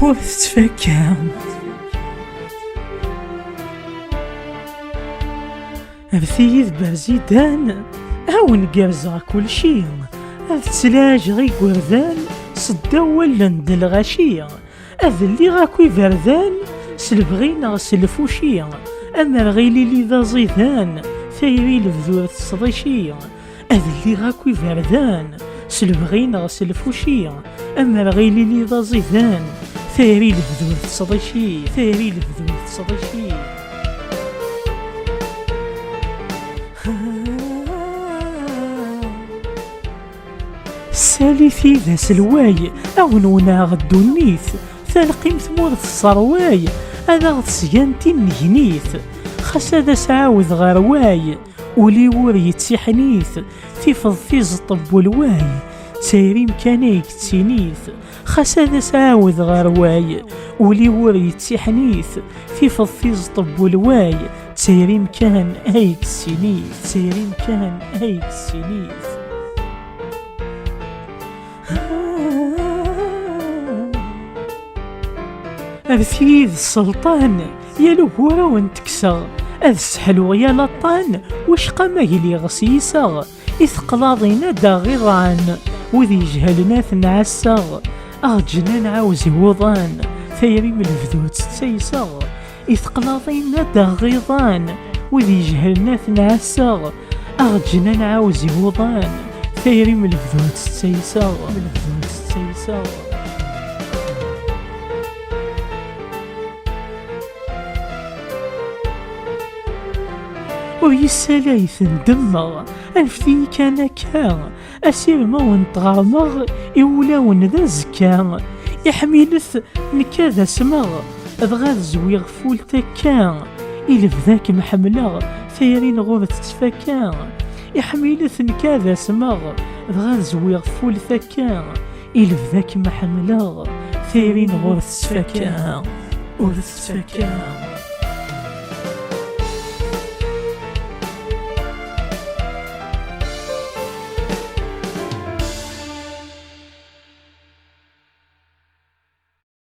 ور تتفكى أبثيذ بازيدان هاون قرزا كل شي أثلاج غي قردان صداو لند الغاشية أذلي غاكوي فردان سلبغينا سلفوشية أما غيلي لي ذا زيدان ثيري لبذورة الصديشية أذلي غاكوي فردان سلبغينا سلفوشية أما غيلي لي ذا زيدان ثيري لبذورة الصديشية ثيري لبذورة الصديشية. سالي ذا سلواي أونونا غدو النيث ثالقيم ثمورة الصرواي أنا غتسيانتي النجنيث خاص هذا سعاوذ غرواي ولي وري تسيحنيث تيفض في زطب والواي تسيري مكانيك تسينيث خاص هذا سعاوذ غرواي ولي وري تسيحنيث تيفض في زطب والواي تسيري مكان هيك تسينيث تسيري مكان هيك تسينيث. أرثيذ السلطان يا لهورا وانتكسر أذسحلو يا لطان واش قاما يلي غسيسا إثقلاضينا دا غيران وذي جهلنا ثنعسا أغجنا نعاوزي وضان ثيري من الفذوت تسيسا إثقلاضينا دا غيضان وذي جهلنا ثنعسا أغجنا نعاوزي وضان ثيري من الفذوت تسيسا من الفذوت تسيسا. ويسالايث ندمغ أنفذي كان كان أسير ما ونتغامغ إولاون ذا زكا يحميلث نكاذا سمغ أبغى زويغ فول تكا إلف ذاك محملغ ثيرين غورة تفكا يحميلث نكاذا سمغ أبغى زويغ فول تكا إلف ذاك محملغ ثيرين غورة تفكا ورث تفكا.